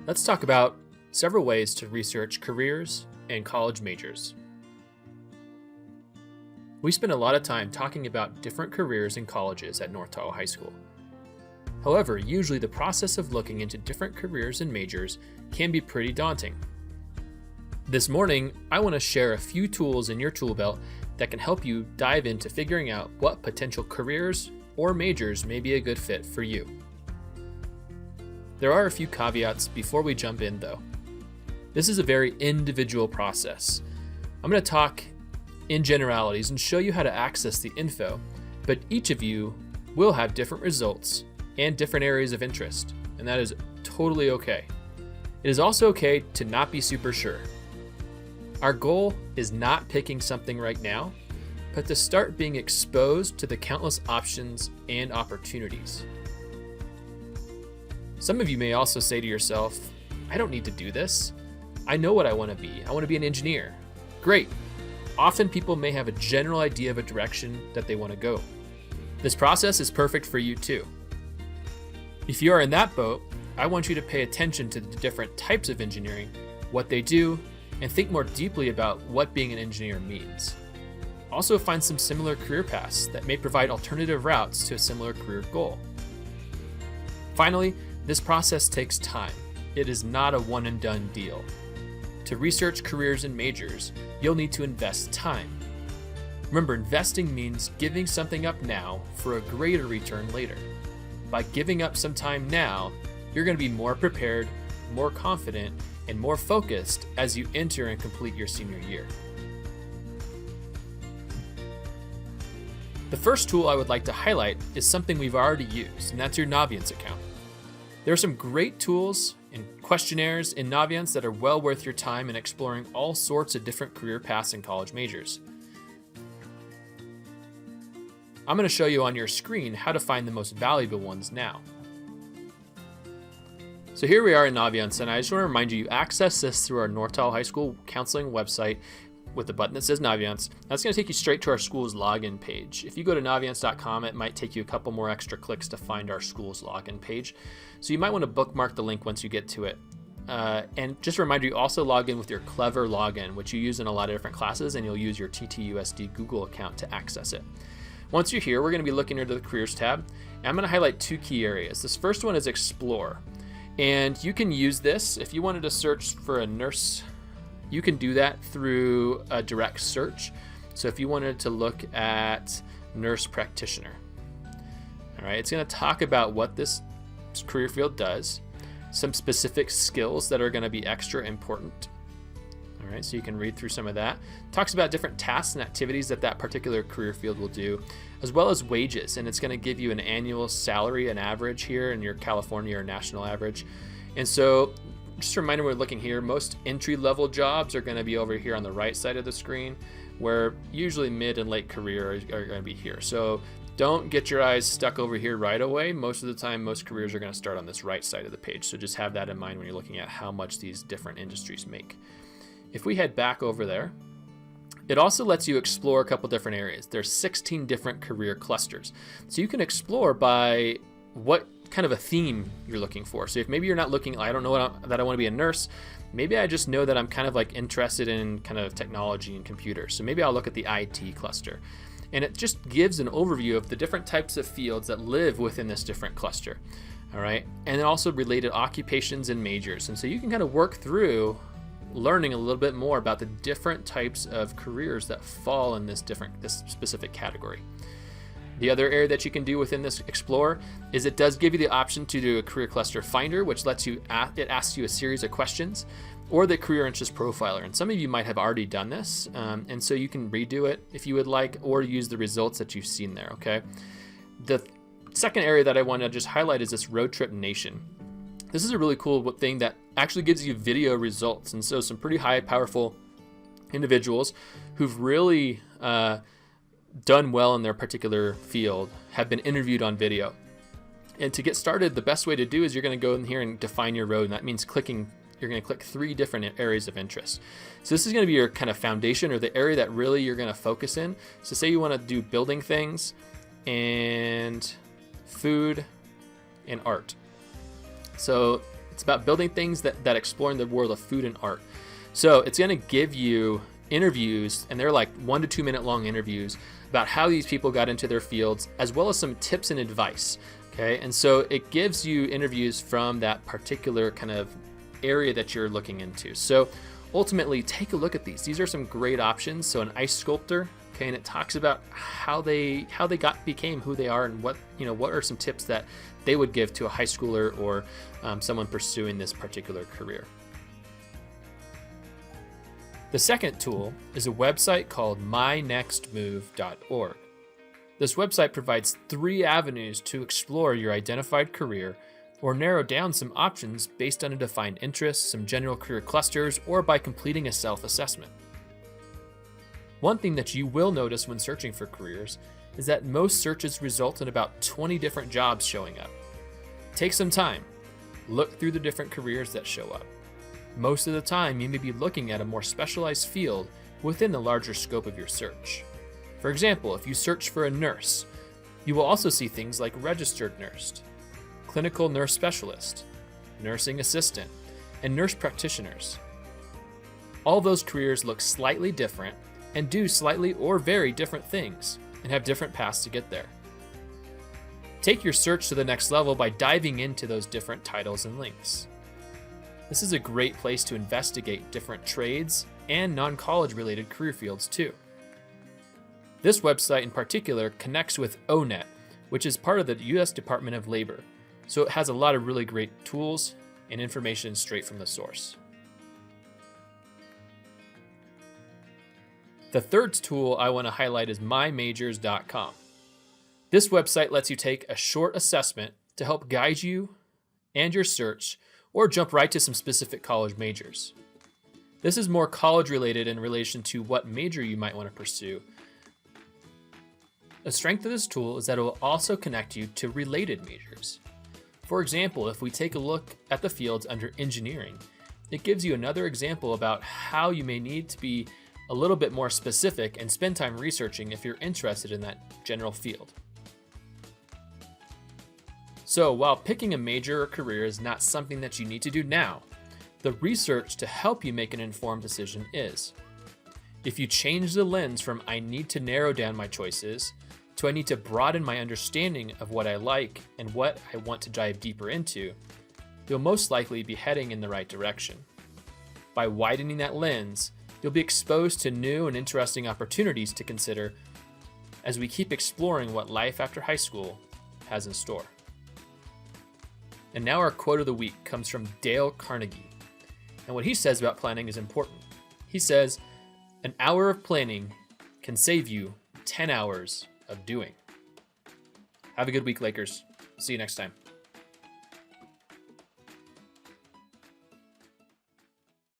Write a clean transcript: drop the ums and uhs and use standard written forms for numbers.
Let's talk about several ways to research careers and college majors. We spend a lot of time talking about different careers and colleges at North Tahoe High School. However, usually the process of looking into different careers and majors can be pretty daunting. This morning, I want to share a few tools in your tool belt that can help you dive into figuring out what potential careers or majors may be a good fit for you. There are a few caveats before we jump in though. This is a very individual process. I'm going to talk in generalities and show you how to access the info, but each of you will have different results and different areas of interest, and that is totally okay. It is also okay to not be super sure. Our goal is not picking something right now, but to start being exposed to the countless options and opportunities. Some of you may also say to yourself, I don't need to do this. I know what I want to be. I want to be an engineer. Great. Often people may have a general idea of a direction that they want to go. This process is perfect for you too. If you are in that boat, I want you to pay attention to the different types of engineering, what they do, and think more deeply about what being an engineer means. Also find some similar career paths that may provide alternative routes to a similar career goal. Finally, this process takes time. It is not a one and done deal. To research careers and majors, you'll need to invest time. Remember, investing means giving something up now for a greater return later. By giving up some time now, you're going to be more prepared, more confident, and more focused as you enter and complete your senior year. The first tool I would like to highlight is something we've already used, and that's your Naviance account. There are some great tools and questionnaires in Naviance that are well worth your time in exploring all sorts of different career paths and college majors. I'm going to show you on your screen how to find the most valuable ones now. So here we are in Naviance, and I just want to remind you access this through our North Tahoe High School counseling website with the button that says Naviance. That's going to take you straight to our school's login page. If you go to naviance.com, it might take you a couple more extra clicks to find our school's login page. So you might want to bookmark the link once you get to it. And just a reminder, you also log in with your Clever login, which you use in a lot of different classes, and you'll use your TTUSD Google account to access it. Once you're here, we're going to be looking into the Careers tab, and I'm going to highlight two key areas. This first one is Explore, and you can use this if you wanted to search for a nurse. You can do that through a direct search. So if you wanted to look at nurse practitioner, all right, it's going to talk about what this career field does, some specific skills that are going to be extra important. All right, so you can read through some of that. It talks about different tasks and activities that that particular career field will do, as well as wages. And it's going to give you an annual salary, an average here in your California or national average. And so just a reminder, we're looking here, most entry-level jobs are going to be over here on the right side of the screen, where usually mid and late career are going to be here. So don't get your eyes stuck over here right away. Most of the time, most careers are going to start on this right side of the page. So just have that in mind when you're looking at how much these different industries make. If we head back over there, it also lets you explore a couple different areas. There's 16 different career clusters. So you can explore by what kind of a theme you're looking for. So if maybe you're not looking, I don't know that I want to be a nurse, maybe I just know that I'm kind of like interested in kind of technology and computers. So maybe I'll look at the IT cluster. And it just gives an overview of the different types of fields that live within this different cluster. All right. And then also related occupations and majors. And so you can kind of work through learning a little bit more about the different types of careers that fall in this specific category. The other area that you can do within this Explore is it does give you the option to do a career cluster finder, which lets you, it asks you a series of questions, or the career interest profiler. And some of you might have already done this, and so you can redo it if you would like, or use the results that you've seen there, okay? The second area that I want to just highlight is this Road Trip Nation. This is a really cool thing that actually gives you video results. And so some pretty high, powerful individuals who've really done well in their particular field have been interviewed on video. And to get started, the best way to do is you're going to go in here and define your road. And that means you're going to click 3 different areas of interest. So this is going to be your kind of foundation, or the area that really you're going to focus in. So say you want to do building things and food and art. So It's about building things that explore in the world of food and art. So it's going to give you interviews, and they're like 1 to 2 minute long interviews about how these people got into their fields, as well as some tips and advice. Okay, and so it gives you interviews from that particular kind of area that you're looking into. So ultimately, take a look at these. These are some great options. So an ice sculptor, okay, and it talks about how they became who they are, and what are some tips that they would give to a high schooler or someone pursuing this particular career. The second tool is a website called mynextmove.org. This website provides 3 avenues to explore your identified career or narrow down some options based on a defined interest, some general career clusters, or by completing a self-assessment. One thing that you will notice when searching for careers is that most searches result in about 20 different jobs showing up. Take some time, look through the different careers that show up. Most of the time, you may be looking at a more specialized field within the larger scope of your search. For example, if you search for a nurse, you will also see things like registered nurse, clinical nurse specialist, nursing assistant, and nurse practitioners. All those careers look slightly different and do slightly or very different things and have different paths to get there. Take your search to the next level by diving into those different titles and links. This is a great place to investigate different trades and non-college related career fields too. This website in particular connects with ONET, which is part of the U.S. Department of Labor, so it has a lot of really great tools and information straight from the source. The third tool I want to highlight is MyMajors.com. This website lets you take a short assessment to help guide you and your search, or jump right to some specific college majors. This is more college related in relation to what major you might want to pursue. The strength of this tool is that it will also connect you to related majors. For example, if we take a look at the fields under engineering, it gives you another example about how you may need to be a little bit more specific and spend time researching if you're interested in that general field. So while picking a major or career is not something that you need to do now, the research to help you make an informed decision is. If you change the lens from I need to narrow down my choices to I need to broaden my understanding of what I like and what I want to dive deeper into, you'll most likely be heading in the right direction. By widening that lens, you'll be exposed to new and interesting opportunities to consider as we keep exploring what life after high school has in store. And now our quote of the week comes from Dale Carnegie. And what he says about planning is important. He says, "An hour of planning can save you 10 hours of doing." Have a good week, Lakers. See you next time.